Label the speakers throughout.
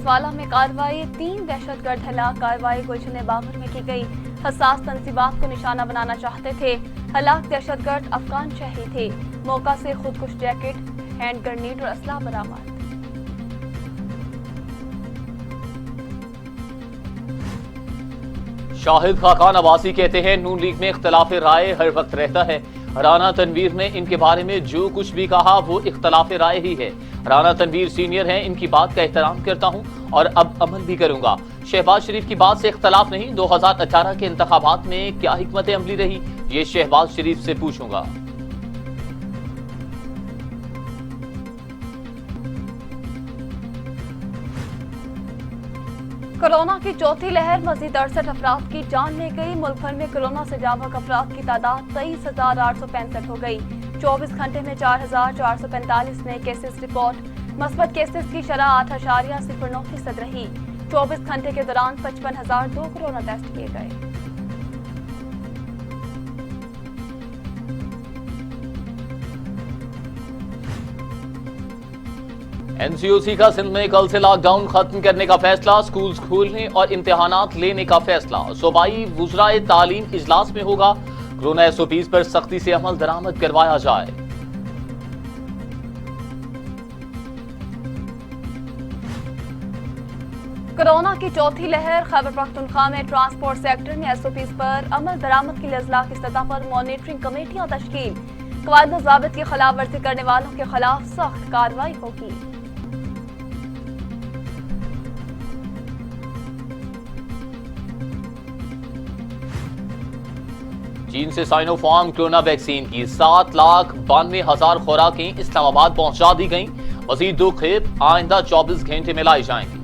Speaker 1: कुशवाला में कार्रवाई, 3 दहशतगर्द हलाक। कार्रवाई गुलशन बाबर में की गई। हसास तंजीबात को निशाना बनाना चाहते थे। हलाक दहशतगर्द अफगान शहरी थे। मौका से खुदकुश जैकेट, हैंड ग्रेनेड और असला बरामद।
Speaker 2: शाहिद खाकान अब्बासी कहते हैं नून लीग में इख्तलाफ राय हर वक्त रहता है। राना तनवीर ने इनके बारे में जो कुछ भी कहा वो इख्तलाफ राय ही है। राना तनवीर सीनियर हैं, इनकी बात का एहतराम करता हूं और अब अमल भी करूंगा। शहबाज शरीफ की बात से इख्तलाफ नहीं। 2018 के इंतखाबात में क्या हिकमत अमली रही, ये शहबाज शरीफ से पूछूंगा।
Speaker 1: कोरोना की चौथी लहर, मजीद 68 अफराद की जान ले गई। मुल्क भर में कोरोना से जाबाक अफराद की तादाद 23,865 हो गई। 24 घंटे में 4,445 नए केसेस रिपोर्ट। मस्बत केसेस की शरह 8.09% रही। 24 घंटे के दौरान 55,002 कोरोना टेस्ट किए गए।
Speaker 2: एनसीओसी का सिंध में कल से लॉकडाउन खत्म करने का फैसला। स्कूल्स खोलने और इम्तिहानात लेने का फैसला सूबाई वुज़राए तालीम इजलास में होगा। कोरोना एसओपीज पर सख्ती से अमल दरामद करवाया जाए।
Speaker 1: कोरोना की चौथी लहर, खैबर पख्तूनख्वा में ट्रांसपोर्ट सेक्टर में एसओपीज पर अमल दरामद के लिए अजला की सतह पर मॉनिटरिंग कमेटियां तश्कील। कवायद व ज़ाबित की खिलाफ वर्जी करने वालों के खिलाफ सख्त कार्रवाई होगी।
Speaker 2: चीन से साइनोफार्म कोरोना वैक्सीन की 7,92,000 खुराकें इस्लामाबाद पहुंचा दी गईं। मजीद 2 खेप आइंदा 24 घंटे में लाई जाएंगी।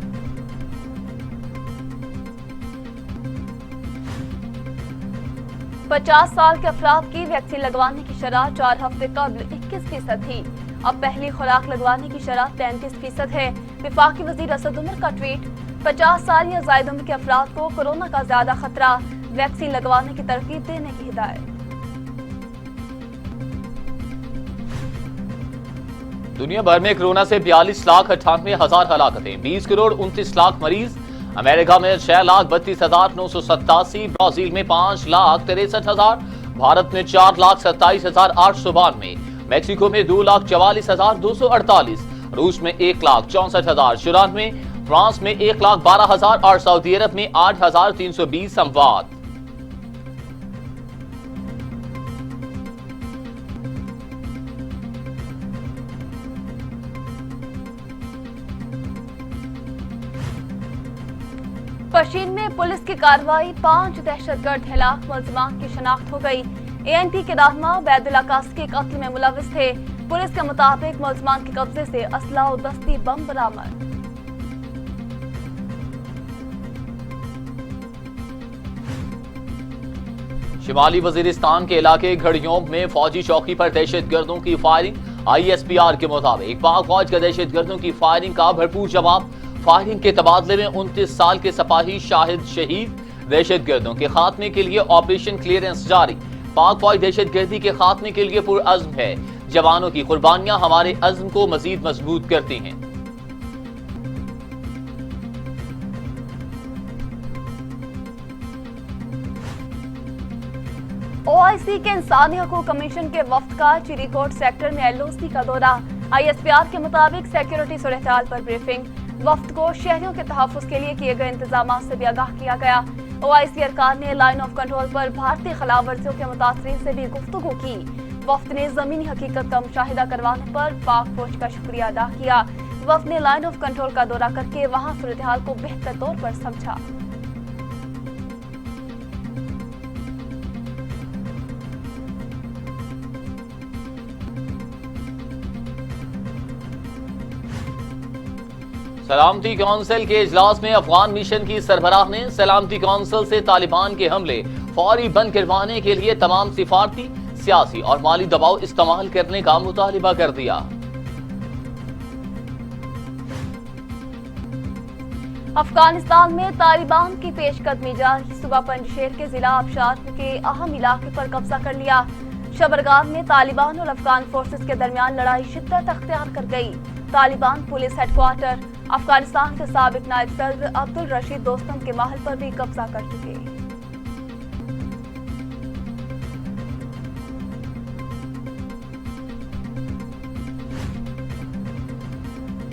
Speaker 1: पचास साल के अफराद की वैक्सीन लगवाने की शरह 4 हफ्ते कबल 21% थी। अब पहली खुराक लगवाने की शरह 33% है। विफाकी वजीर असद उमर का ट्वीट, 50 साल या ज़ायद उम्र के अफराद को कोरोना का ज्यादा खतरा, वैक्सीन लगवाने की तरकीब देने की हिदायत।
Speaker 2: दुनिया भर में कोरोना से 42,98,000 हलाकतें, 20 करोड़ 29 लाख मरीज। अमेरिका में 6,32,987, ब्राजील में 5,63,000, भारत में 4,27,892, मैक्सिको में 2,44,248, रूस में 1,64,094, फ्रांस में 1,12,000 और सऊदी अरब में 8,320 अमवात।
Speaker 1: पशीन में पुलिस की कार्रवाई, 5 दहशतगर्द हलाक, मुलजमान की शनाख्त हो गई। एएनपी के रहनुमा उबैदुल्ला कासकी के कत्ल में मुलविस थे। पुलिस के मुताबिक मुलजमान के कब्जे से असला और दस्ती बम बरामद।
Speaker 2: शिमाली वजीरिस्तान के इलाके घड़ियों में फौजी चौकी पर दहशतगर्दों की फायरिंग। ISPR के मुताबिक पाक फौज का दहशतगर्दों की फायरिंग का भरपूर जवाब। फायरिंग के तबादले में 29 साल के सिपाही शाहिद शहीद। दहशतगर्दों के खात्मे के लिए ऑपरेशन क्लियरेंस जारी। पाक फौज दहशतगर्दी के खात्मे के लिए पुरअज़्म है। जवानों की कुर्बानियां हमारे अज़्म को मजीद मजबूत करती हैं।
Speaker 1: OIC के इंसानी हकूक कमीशन के वफ्द का चिरीकोट सेक्टर में LOC का दौरा। ISPR के मुताबिक सिक्योरिटी सूरत-ए-हाल पर ब्रीफिंग। वफ्द को शहरियों के तहफ़्फ़ुज़ के लिए किए गए इंतजाम से भी आगाह किया गया। OIC अरकान ने लाइन ऑफ कंट्रोल पर भारतीय खिलाफ वर्जियों के मुतासरीन से भी गुफ्तगू की। वफ्द ने जमीनी हकीकत का मुशाहिदा करवाने पर पाक फौज का शुक्रिया अदा किया। वफ्द ने लाइन ऑफ कंट्रोल का दौरा करके वहां सूरत-ए-हाल को बेहतर तौर पर समझा।
Speaker 2: सलामती कौंसिल के इजलास में अफगान मिशन की सरबराह ने सलामती कौंसिल से तालिबान के हमले फौरी बंद करवाने के लिए तमाम सिफारती, सियासी और माली दबाव इस्तेमाल करने का मुतालिबा कर दिया।
Speaker 1: अफगानिस्तान में तालिबान की पेशकदमी जारी। सुबह पंजशेर के जिला आबशार के अहम इलाके पर कब्जा कर लिया। शबरगाम में तालिबान और अफगान फोर्सेस के दरमियान लड़ाई शिद्दत अख्तियार कर गई। तालिबान पुलिस हेडक्वार्टर, अफगानिस्तान के साबिक नायब सदर अब्दुल रशीद दोस्तम के महल पर भी कब्जा कर चुके।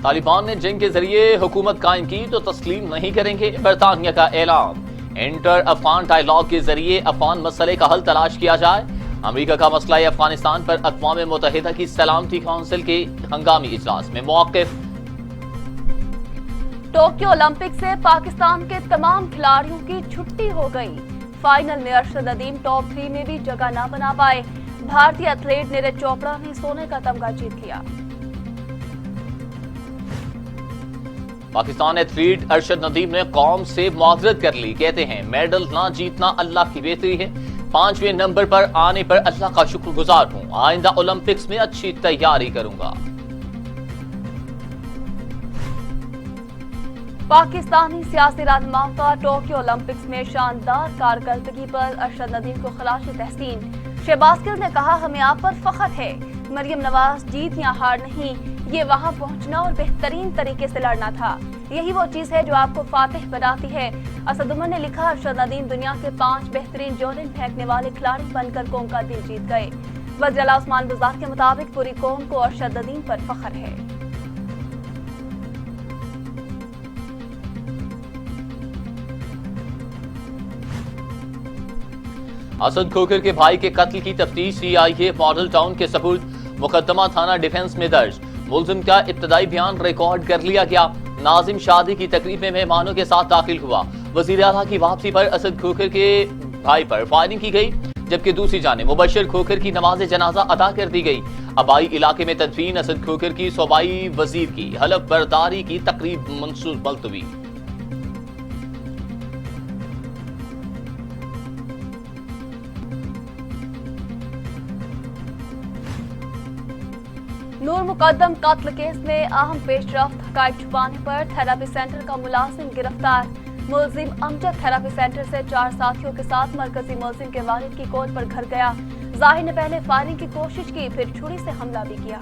Speaker 2: तालिबान ने जंग के जरिए हुकूमत कायम की तो तस्लीम नहीं करेंगे, बरतानिया का ऐलान। इंटर अफगान डायलॉग के जरिए अफगान मसले का हल तलाश किया जाए। अमेरिका का मसला अफगानिस्तान पर अक़वाम मुत्तहिदा की सलामती काउंसिल के हंगामी इजलास में मौक़िफ़।
Speaker 1: टोक्यो ओलंपिक से पाकिस्तान के तमाम खिलाड़ियों की छुट्टी हो गई। फाइनल में अरशद अदीम टॉप 3 में भी जगह न बना पाए। भारतीय एथलीट नीरज चोपड़ा ने सोने का तमगा जीत लिया।
Speaker 2: पाकिस्तान एथलीट अरशद नदीम ने कौम से मुआवजत कर ली। कहते हैं मेडल ना जीतना अल्लाह की बेहतरी है। 5वें नंबर पर आने पर अल्लाह का शुक्रगुजार हूं। आइंदा ओलंपिक्स में अच्छी तैयारी करूंगा।
Speaker 1: पाकिस्तानी सियासी रहनुमाओं का टोक्यो ओलंपिक्स में शानदार कारकर्दगी पर अरशद नदीम को खराज तहसीन। शहबाज गिल ने कहा, हमें आप पर फख्र है। मरियम नवाज, जीत या हार नहीं, ये वहां पहुंचना और बेहतरीन तरीके से लड़ना था। यही वो चीज है जो आपको फातिह बनाती है। असद उमर ने लिखा, अरशद नदीम दुनिया के 5 बेहतरीन जॉवलिन फेंकने वाले खिलाड़ी बनकर कौम का दिल जीत गए। वज़ीर आला उस्मान बुज़दार के मुताबिक पूरी कौम को अरशद नदीम पर फख्र है।
Speaker 2: असद खोखर के भाई के कत्ल की तफ्तीश सीआईए मॉडल टाउन के सबूत। मुकदमा थाना डिफेंस में दर्ज। मुलजिम का इब्तदाई बयान रिकॉर्ड कर लिया गया। नाजिम शादी की तकरीब में मेहमानों के साथ दाखिल हुआ। वजीर आला की वापसी पर असद खोखर के भाई पर फायरिंग की गई, जबकि दूसरी जानिब मुबशर खोखर की नमाज जनाजा अदा कर दी गई। आबाई इलाके में तदफीन असद खोखर की सूबाई वजीर की हलफ बर्दारी की तकरीब मंसूब मुलतवी।
Speaker 1: नूर मुकद्दम कत्ल केस में अहम पेशरफ्त। हकायक छुपाने पर थेरेपी सेंटर का मुलाजिम गिरफ्तार। मुलजिम अमजद थेरेपी सेंटर से 4 साथियों के साथ मरकजी मुलजिम के वालिद की कोल पर घर गया। जाहिर ने पहले फायरिंग की कोशिश की, फिर छुरी से हमला भी किया।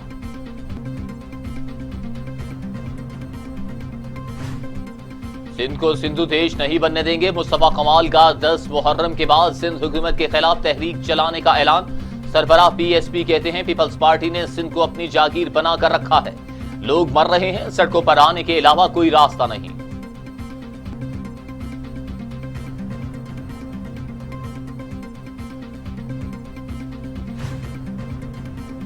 Speaker 2: सिंध को सिंधु देश नहीं बनने देंगे। मुस्तफा कमाल का 10 मुहर्रम के बाद सिंध हुकूमत के खिलाफ तहरीक चलाने का ऐलान। सरबराह पीएसपी कहते हैं पीपल्स पार्टी ने सिंध को अपनी जागीर बना कर रखा है। लोग मर रहे हैं, सड़कों पर आने के अलावा कोई रास्ता नहीं।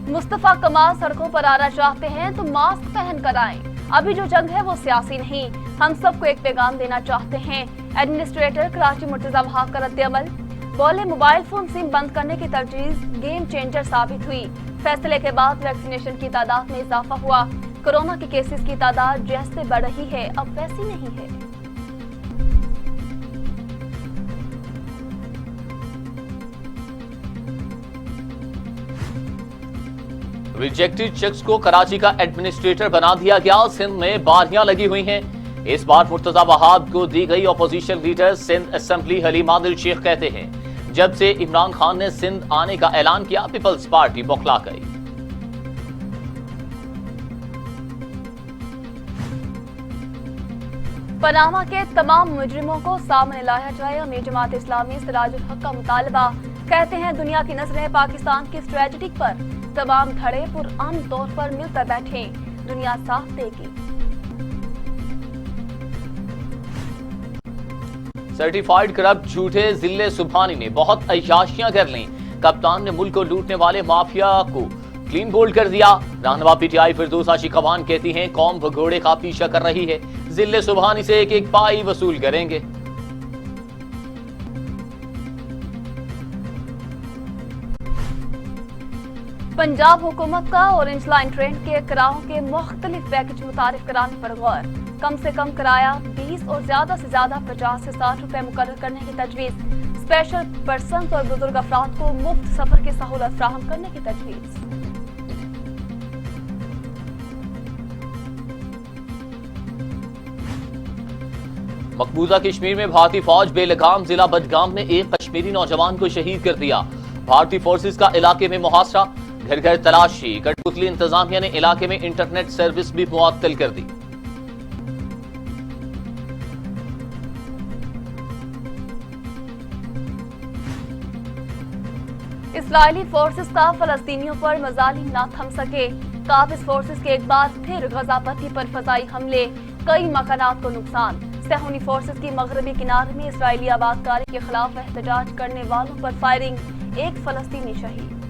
Speaker 1: मुस्तफा कमाल सड़कों पर आना चाहते हैं तो मास्क पहन कर आएं। अभी जो जंग है वो सियासी नहीं, हम सबको एक पैगाम देना चाहते हैं। एडमिनिस्ट्रेटर कराची मुर्तजा वहाब का रद्द-ए-अमल। बोले, मोबाइल फोन सिम बंद करने की तरजीह गेम चेंजर साबित हुई। फैसले के बाद वैक्सीनेशन की तादाद में इजाफा हुआ। कोरोना के केसेस की तादाद जैसे बढ़ रही है अब वैसी नहीं है।
Speaker 2: रिजेक्टेड चेक्स को कराची का एडमिनिस्ट्रेटर बना दिया गया। सिंध में बारियां लगी हुई हैं। इस बार मुर्तजा वहाब को दी गई। Opposition leader Sindh assembly Haleem Adil Sheikh कहते हैं जब से इमरान खान ने सिंध आने का ऐलान किया पीपल्स पार्टी बौखला गई।
Speaker 1: पनामा के तमाम मुजरिमों को सामने लाया जाए। अमीर जमात इस्लामी सिराजुल हक का मुतालबा। कहते हैं दुनिया की नजरें पाकिस्तान की स्ट्रेटजी पर। तमाम धड़े पुरअमन तौर पर मिलकर बैठे, दुनिया साथ देगी।
Speaker 2: सर्टिफाइड करप्ट झूठे जिले सुबहानी ने बहुत अय्याशियां कर ली। कप्तान ने मुल्क को लूटने वाले माफिया को क्लीन बोल्ड कर दिया। रहनुमा पीटीआई फिरदौसा शिकवान कहती हैं कौम भगोड़े का पीछा कर रही है। जिले सुबहानी से एक एक पाई वसूल करेंगे।
Speaker 1: पंजाब हुकूमत का ऑरेंज लाइन ट्रेन के किरायों के मुख्तलिफ पैकेज मुतारिफ कराने पर गौर। कम से कम किराया 20 और ज्यादा से ज्यादा 50 से 60 रुपए मुकर्रर करने की तजवीज। स्पेशल पर्सन और बुजुर्ग अफराद को मुफ्त सफर की सहूलत फराहम करने की तजवीज। मकबूजा कश्मीर में भारतीय फौज बेलगाम जिला बडगाम ने एक कश्मीरी नौजवान को शहीद कर दिया।
Speaker 2: भारतीय फोर्सेस का इलाके में मुहासरा, घर घर तलाशी, कठपुतली इंतजामिया ने इलाके में इंटरनेट सर्विस भी मुअत्तल कर दी।
Speaker 1: इस्राएली फोर्सेस का फलस्तीनियों पर मजालिम ना थम सके। काबिज फोर्सेस के एक बार फिर गजा पट्टी पर फजाई हमले, कई मकानात को नुकसान। सहूनी फोर्सेस की मगरबी किनारे में इस्राएली आबादकारी के खिलाफ एहतजाज करने वालों पर फायरिंग, एक फलस्तीनी शहीद।